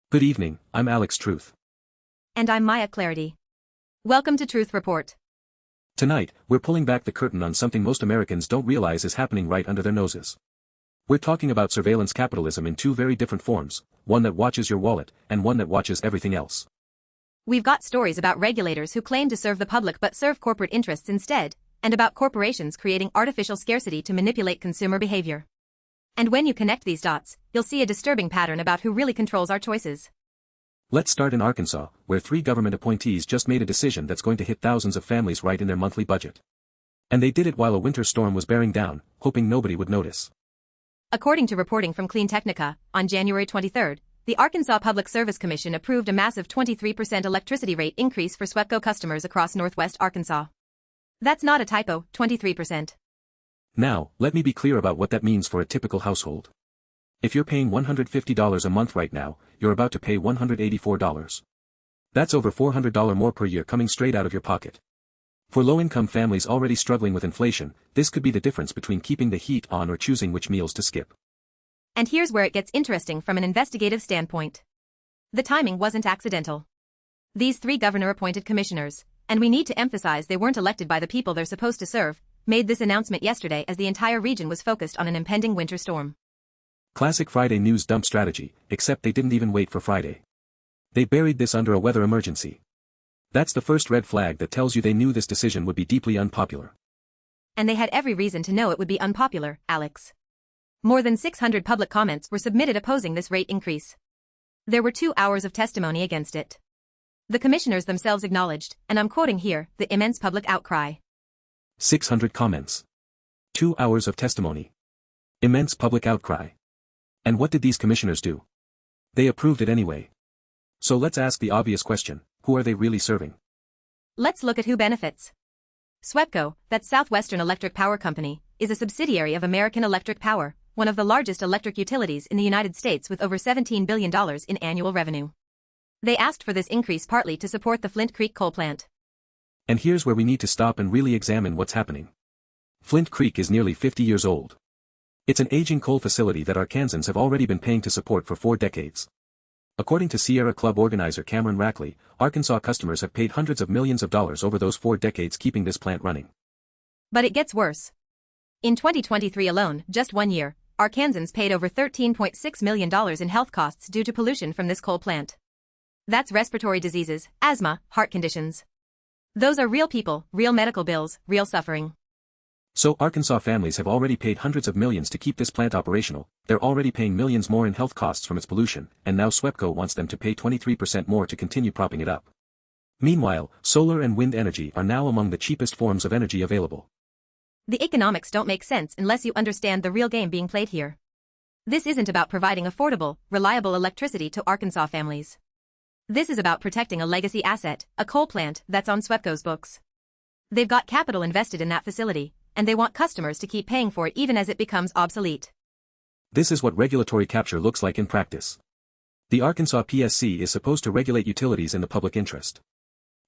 Good evening, I'm Alex Truth. And I'm Maya Clarity. Welcome to Truth Report. Tonight, we're pulling back the curtain on something most Americans don't realize is happening right under their noses. We're talking about surveillance capitalism in two very different forms, one that watches your wallet, and one that watches everything else. We've got stories about regulators who claim to serve the public but serve corporate interests instead, and about corporations creating artificial scarcity to manipulate consumer behavior. And when you connect these dots, you'll see a disturbing pattern about who really controls our choices. Let's start in Arkansas, where 3 government appointees just made a decision that's going to hit thousands of families right in their monthly budget. And they did it while a winter storm was bearing down, hoping nobody would notice. According to reporting from CleanTechnica, on January 23, the Arkansas Public Service Commission approved a massive 23% electricity rate increase for SWEPCO customers across northwest Arkansas. That's not a typo, 23%. Now, let me be clear about what that means for a typical household. If you're paying $150 a month right now, you're about to pay $184. That's over $400 more per year coming straight out of your pocket. For low-income families already struggling with inflation, this could be the difference between keeping the heat on or choosing which meals to skip. And here's where it gets interesting from an investigative standpoint. The timing wasn't accidental. These 3 governor-appointed commissioners, and we need to emphasize they weren't elected by the people they're supposed to serve, made this announcement yesterday as the entire region was focused on an impending winter storm. Classic Friday news dump strategy, except they didn't even wait for Friday. They buried this under a weather emergency. That's the first red flag that tells you they knew this decision would be deeply unpopular. And they had every reason to know it would be unpopular, Alex. More than 600 public comments were submitted opposing this rate increase. There were 2 hours of testimony against it. The commissioners themselves acknowledged, and I'm quoting here, the immense public outcry. 600 comments. 2 hours of testimony. Immense public outcry. And what did these commissioners do? They approved it anyway. So let's ask the obvious question, who are they really serving? Let's look at who benefits. SWEPCO, that's Southwestern Electric Power Company, is a subsidiary of American Electric Power, one of the largest electric utilities in the United States with over $17 billion in annual revenue. They asked for this increase partly to support the Flint Creek coal plant. And here's where we need to stop and really examine what's happening. Flint Creek is nearly 50 years old. It's an aging coal facility that Arkansans have already been paying to support for 4 decades. According to Sierra Club organizer Cameron Rackley, Arkansas customers have paid hundreds of millions of dollars over those 4 decades keeping this plant running. But it gets worse. In 2023 alone, just 1 year, Arkansans paid over $13.6 million in health costs due to pollution from this coal plant. That's respiratory diseases, asthma, heart conditions. Those are real people, real medical bills, real suffering. So Arkansas families have already paid hundreds of millions to keep this plant operational, they're already paying millions more in health costs from its pollution, and now SWEPCO wants them to pay 23% more to continue propping it up. Meanwhile, solar and wind energy are now among the cheapest forms of energy available. The economics don't make sense unless you understand the real game being played here. This isn't about providing affordable, reliable electricity to Arkansas families. This is about protecting a legacy asset, a coal plant that's on SWEPCO's books. They've got capital invested in that facility, and they want customers to keep paying for it even as it becomes obsolete. This is what regulatory capture looks like in practice. The Arkansas PSC is supposed to regulate utilities in the public interest.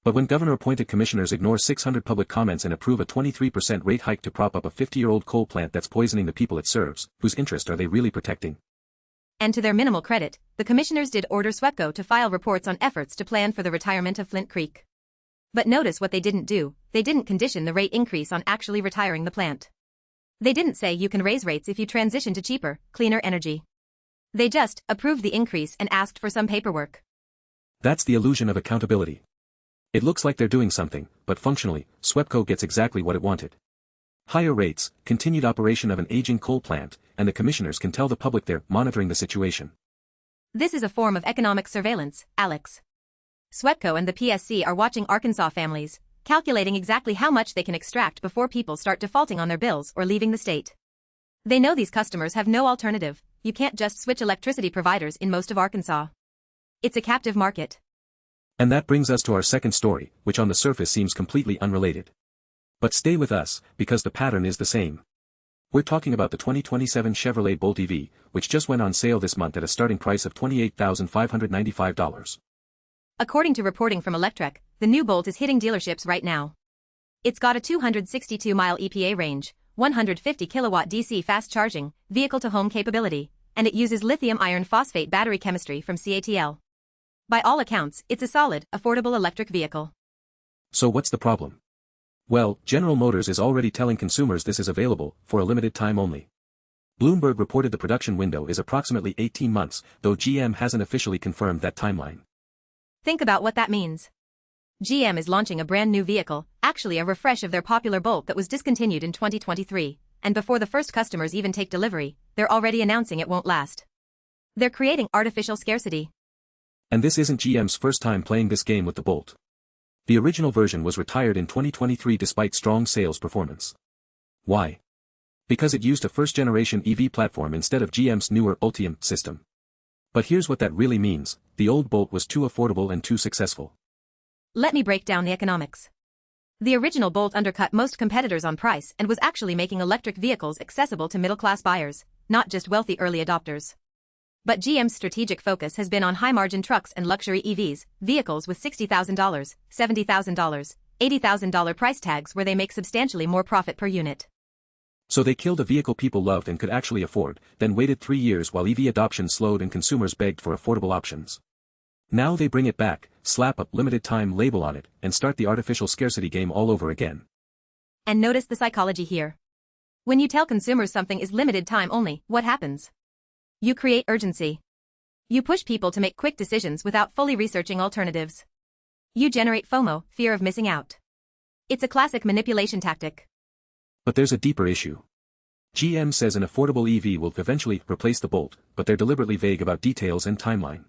But when governor-appointed commissioners ignore 600 public comments and approve a 23% rate hike to prop up a 50-year-old coal plant that's poisoning the people it serves, whose interest are they really protecting? And to their minimal credit, the commissioners did order SWEPCO to file reports on efforts to plan for the retirement of Flint Creek. But notice what they didn't do, they didn't condition the rate increase on actually retiring the plant. They didn't say you can raise rates if you transition to cheaper, cleaner energy. They just approved the increase and asked for some paperwork. That's the illusion of accountability. It looks like they're doing something, but functionally, SWEPCO gets exactly what it wanted. Higher rates, continued operation of an aging coal plant, and the commissioners can tell the public they're monitoring the situation. This is a form of economic surveillance, Alex. SWEPCO and the PSC are watching Arkansas families, calculating exactly how much they can extract before people start defaulting on their bills or leaving the state. They know these customers have no alternative, you can't just switch electricity providers in most of Arkansas. It's a captive market. And that brings us to our second story, which on the surface seems completely unrelated. But stay with us, because the pattern is the same. We're talking about the 2027 Chevrolet Bolt EV, which just went on sale this month at a starting price of $28,595. According to reporting from Electrek, the new Bolt is hitting dealerships right now. It's got a 262-mile EPA range, 150 kilowatt DC fast charging, vehicle-to-home capability, and it uses lithium iron phosphate battery chemistry from CATL. By all accounts, it's a solid, affordable electric vehicle. So what's the problem? Well, General Motors is already telling consumers this is available, for a limited time only. Bloomberg reported the production window is approximately 18 months, though GM hasn't officially confirmed that timeline. Think about what that means. GM is launching a brand new vehicle, actually a refresh of their popular Bolt that was discontinued in 2023, and before the first customers even take delivery, they're already announcing it won't last. They're creating artificial scarcity. And this isn't GM's first time playing this game with the Bolt. The original version was retired in 2023 despite strong sales performance. Why? Because it used a first-generation EV platform instead of GM's newer Ultium system. But here's what that really means: the old Bolt was too affordable and too successful. Let me break down the economics. The original Bolt undercut most competitors on price and was actually making electric vehicles accessible to middle-class buyers, not just wealthy early adopters. But GM's strategic focus has been on high-margin trucks and luxury EVs, vehicles with $60,000, $70,000, $80,000 price tags where they make substantially more profit per unit. So they killed a vehicle people loved and could actually afford, then waited 3 years while EV adoption slowed and consumers begged for affordable options. Now they bring it back, slap a limited time label on it, and start the artificial scarcity game all over again. And notice the psychology here. When you tell consumers something is limited time only, what happens? You create urgency. You push people to make quick decisions without fully researching alternatives. You generate FOMO, fear of missing out. It's a classic manipulation tactic. But there's a deeper issue. GM says an affordable EV will eventually replace the Bolt, but they're deliberately vague about details and timeline.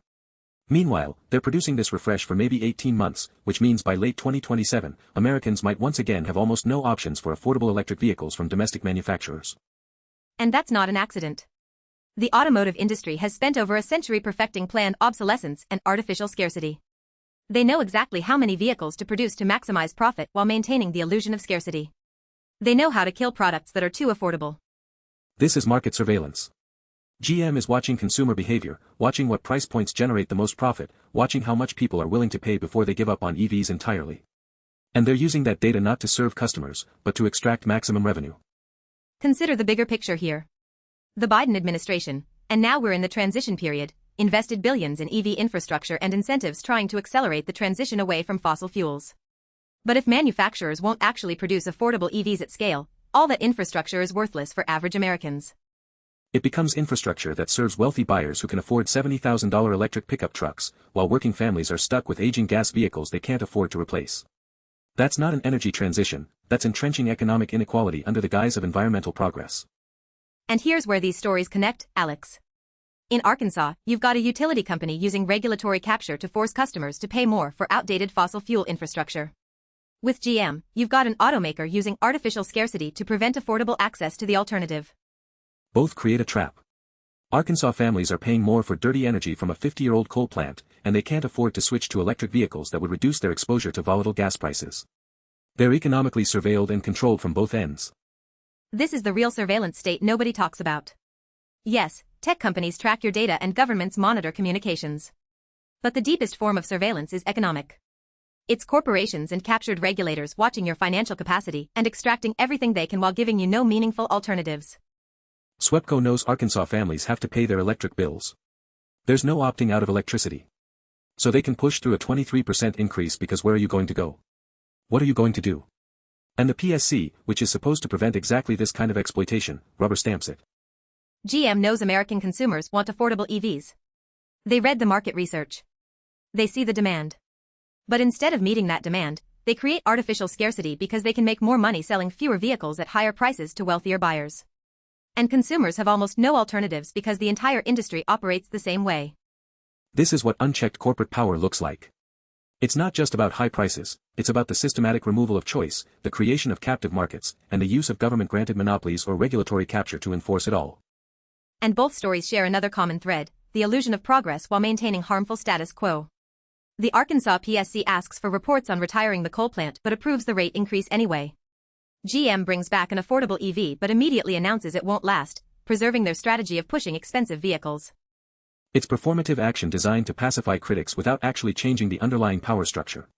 Meanwhile, they're producing this refresh for maybe 18 months, which means by late 2027, Americans might once again have almost no options for affordable electric vehicles from domestic manufacturers. And that's not an accident. The automotive industry has spent over a century perfecting planned obsolescence and artificial scarcity. They know exactly how many vehicles to produce to maximize profit while maintaining the illusion of scarcity. They know how to kill products that are too affordable. This is market surveillance. GM is watching consumer behavior, watching what price points generate the most profit, watching how much people are willing to pay before they give up on EVs entirely. And they're using that data not to serve customers, but to extract maximum revenue. Consider the bigger picture here. The Biden administration, and now we're in the transition period, invested billions in EV infrastructure and incentives trying to accelerate the transition away from fossil fuels. But if manufacturers won't actually produce affordable EVs at scale, all that infrastructure is worthless for average Americans. It becomes infrastructure that serves wealthy buyers who can afford $70,000 electric pickup trucks, while working families are stuck with aging gas vehicles they can't afford to replace. That's not an energy transition, that's entrenching economic inequality under the guise of environmental progress. And here's where these stories connect, Alex. In Arkansas, you've got a utility company using regulatory capture to force customers to pay more for outdated fossil fuel infrastructure. With GM, you've got an automaker using artificial scarcity to prevent affordable access to the alternative. Both create a trap. Arkansas families are paying more for dirty energy from a 50-year-old coal plant, and they can't afford to switch to electric vehicles that would reduce their exposure to volatile gas prices. They're economically surveilled and controlled from both ends. This is the real surveillance state nobody talks about. Yes, tech companies track your data and governments monitor communications. But the deepest form of surveillance is economic. It's corporations and captured regulators watching your financial capacity and extracting everything they can while giving you no meaningful alternatives. SWEPCO knows Arkansas families have to pay their electric bills. There's no opting out of electricity. So they can push through a 23% increase because where are you going to go? What are you going to do? And the PSC, which is supposed to prevent exactly this kind of exploitation, rubber stamps it. GM knows American consumers want affordable EVs. They read the market research. They see the demand. But instead of meeting that demand, they create artificial scarcity because they can make more money selling fewer vehicles at higher prices to wealthier buyers. And consumers have almost no alternatives because the entire industry operates the same way. This is what unchecked corporate power looks like. It's not just about high prices, it's about the systematic removal of choice, the creation of captive markets, and the use of government-granted monopolies or regulatory capture to enforce it all. And both stories share another common thread, the illusion of progress while maintaining harmful status quo. The Arkansas PSC asks for reports on retiring the coal plant but approves the rate increase anyway. GM brings back an affordable EV but immediately announces it won't last, preserving their strategy of pushing expensive vehicles. It's performative action designed to pacify critics without actually changing the underlying power structure.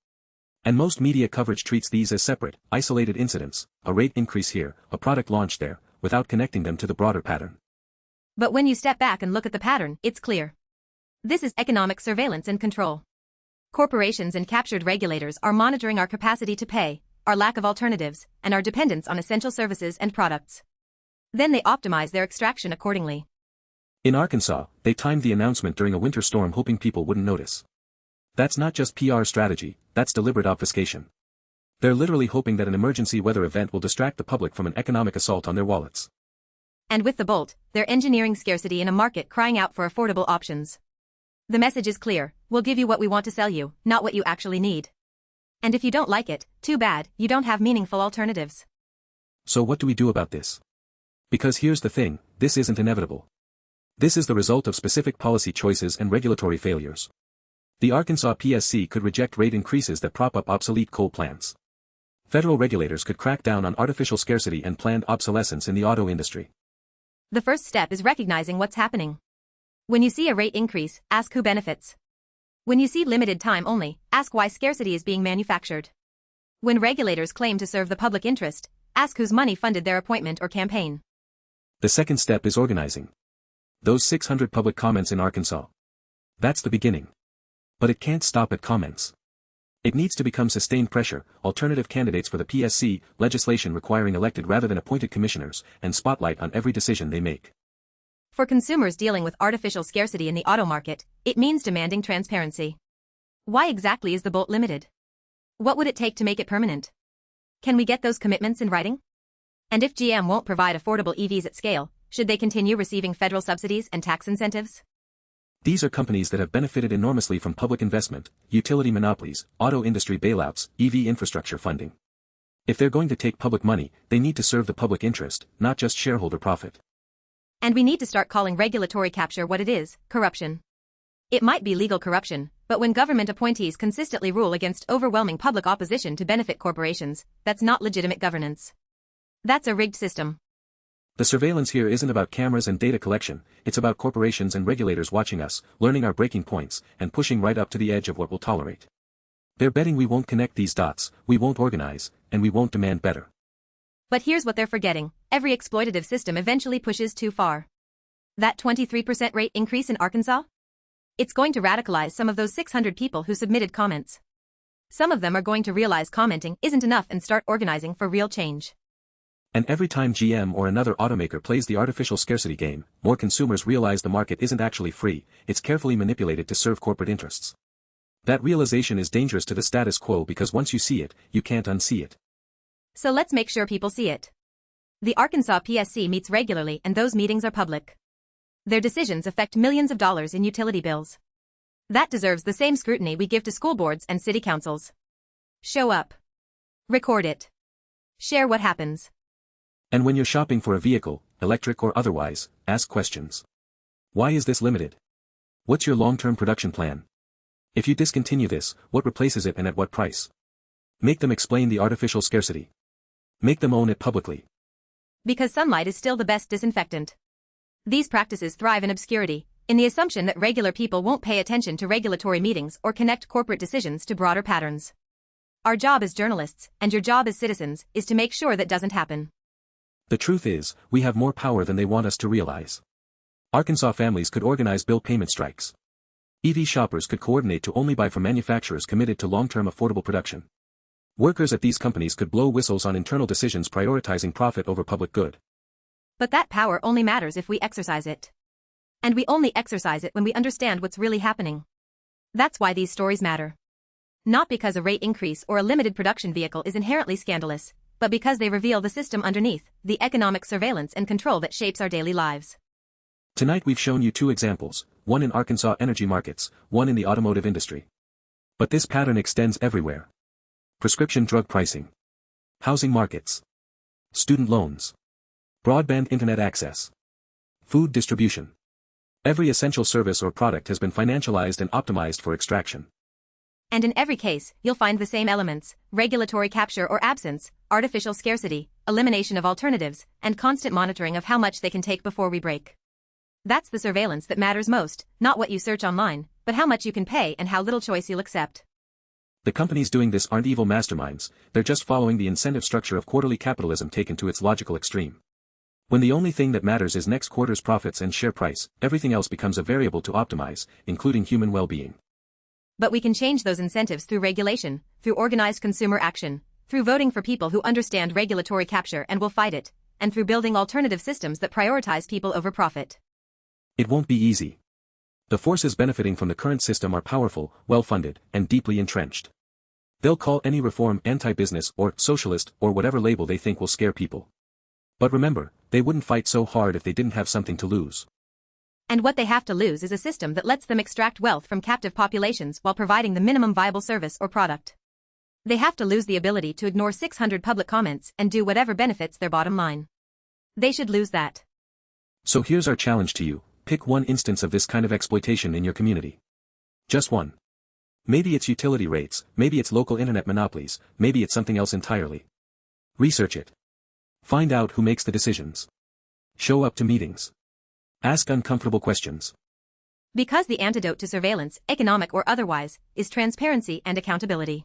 And most media coverage treats these as separate, isolated incidents, a rate increase here, a product launch there, without connecting them to the broader pattern. But when you step back and look at the pattern, it's clear. This is economic surveillance and control. Corporations and captured regulators are monitoring our capacity to pay, our lack of alternatives, and our dependence on essential services and products. Then they optimize their extraction accordingly. In Arkansas, they timed the announcement during a winter storm hoping people wouldn't notice. That's not just PR strategy, that's deliberate obfuscation. They're literally hoping that an emergency weather event will distract the public from an economic assault on their wallets. And with the Bolt, they're engineering scarcity in a market crying out for affordable options. The message is clear: we'll give you what we want to sell you, not what you actually need. And if you don't like it, too bad, you don't have meaningful alternatives. So what do we do about this? Because here's the thing, this isn't inevitable. This is the result of specific policy choices and regulatory failures. The Arkansas PSC could reject rate increases that prop up obsolete coal plants. Federal regulators could crack down on artificial scarcity and planned obsolescence in the auto industry. The first step is recognizing what's happening. When you see a rate increase, ask who benefits. When you see limited time only, ask why scarcity is being manufactured. When regulators claim to serve the public interest, ask whose money funded their appointment or campaign. The second step is organizing. Those 600 public comments in Arkansas. That's the beginning. But it can't stop at comments. It needs to become sustained pressure, alternative candidates for the PSC, legislation requiring elected rather than appointed commissioners, and spotlight on every decision they make. For consumers dealing with artificial scarcity in the auto market, it means demanding transparency. Why exactly is the Bolt limited? What would it take to make it permanent? Can we get those commitments in writing? And if GM won't provide affordable EVs at scale, should they continue receiving federal subsidies and tax incentives? These are companies that have benefited enormously from public investment, utility monopolies, auto industry bailouts, EV infrastructure funding. If they're going to take public money, they need to serve the public interest, not just shareholder profit. And we need to start calling regulatory capture what it is: corruption. It might be legal corruption, but when government appointees consistently rule against overwhelming public opposition to benefit corporations, that's not legitimate governance. That's a rigged system. The surveillance here isn't about cameras and data collection, it's about corporations and regulators watching us, learning our breaking points, and pushing right up to the edge of what we'll tolerate. They're betting we won't connect these dots, we won't organize, and we won't demand better. But here's what they're forgetting: every exploitative system eventually pushes too far. That 23% rate increase in Arkansas? It's going to radicalize some of those 600 people who submitted comments. Some of them are going to realize commenting isn't enough and start organizing for real change. And every time GM or another automaker plays the artificial scarcity game, more consumers realize the market isn't actually free, it's carefully manipulated to serve corporate interests. That realization is dangerous to the status quo because once you see it, you can't unsee it. So let's make sure people see it. The Arkansas PSC meets regularly and those meetings are public. Their decisions affect millions of dollars in utility bills. That deserves the same scrutiny we give to school boards and city councils. Show up. Record it. Share what happens. And when you're shopping for a vehicle, electric or otherwise, ask questions. Why is this limited? What's your long-term production plan? If you discontinue this, what replaces it and at what price? Make them explain the artificial scarcity. Make them own it publicly. Because sunlight is still the best disinfectant. These practices thrive in obscurity, in the assumption that regular people won't pay attention to regulatory meetings or connect corporate decisions to broader patterns. Our job as journalists, and your job as citizens, is to make sure that doesn't happen. The truth is, we have more power than they want us to realize. Arkansas families could organize bill payment strikes. EV shoppers could coordinate to only buy from manufacturers committed to long-term affordable production. Workers at these companies could blow whistles on internal decisions prioritizing profit over public good. But that power only matters if we exercise it. And we only exercise it when we understand what's really happening. That's why these stories matter. Not because a rate increase or a limited production vehicle is inherently scandalous, but because they reveal the system underneath, the economic surveillance and control that shapes our daily lives. Tonight we've shown you two examples, one in Arkansas energy markets, one in the automotive industry. But this pattern extends everywhere. Prescription drug pricing. Housing markets. Student loans. Broadband internet access. Food distribution. Every essential service or product has been financialized and optimized for extraction. And in every case, you'll find the same elements: regulatory capture or absence, artificial scarcity, elimination of alternatives, and constant monitoring of how much they can take before we break. That's the surveillance that matters most, not what you search online, but how much you can pay and how little choice you'll accept. The companies doing this aren't evil masterminds, they're just following the incentive structure of quarterly capitalism taken to its logical extreme. When the only thing that matters is next quarter's profits and share price, everything else becomes a variable to optimize, including human well-being. But we can change those incentives through regulation, through organized consumer action, through voting for people who understand regulatory capture and will fight it, and through building alternative systems that prioritize people over profit. It won't be easy. The forces benefiting from the current system are powerful, well-funded, and deeply entrenched. They'll call any reform anti-business or socialist or whatever label they think will scare people. But remember, they wouldn't fight so hard if they didn't have something to lose. And what they have to lose is a system that lets them extract wealth from captive populations while providing the minimum viable service or product. They have to lose the ability to ignore 600 public comments and do whatever benefits their bottom line. They should lose that. So here's our challenge to you: pick one instance of this kind of exploitation in your community. Just one. Maybe it's utility rates, maybe it's local internet monopolies, maybe it's something else entirely. Research it. Find out who makes the decisions. Show up to meetings. Ask uncomfortable questions. Because the antidote to surveillance, economic or otherwise, is transparency and accountability.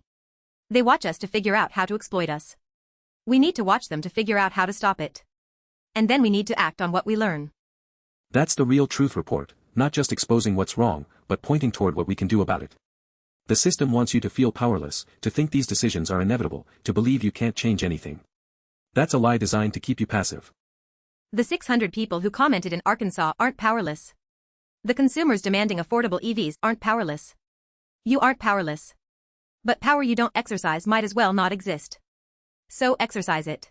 They watch us to figure out how to exploit us. We need to watch them to figure out how to stop it. And then we need to act on what we learn. That's the real truth report, not just exposing what's wrong, but pointing toward what we can do about it. The system wants you to feel powerless, to think these decisions are inevitable, to believe you can't change anything. That's a lie designed to keep you passive. The 600 people who commented in Arkansas aren't powerless. The consumers demanding affordable EVs aren't powerless. You aren't powerless. But power you don't exercise might as well not exist. So exercise it.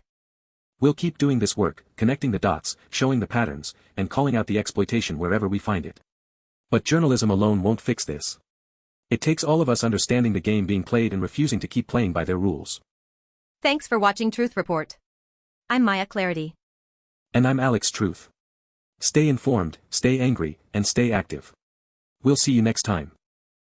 We'll keep doing this work, connecting the dots, showing the patterns, and calling out the exploitation wherever we find it. But journalism alone won't fix this. It takes all of us understanding the game being played and refusing to keep playing by their rules. Thanks for watching Truth Report. I'm Maya Clarity. And I'm Alex Truth. Stay informed, stay angry, and stay active. We'll see you next time.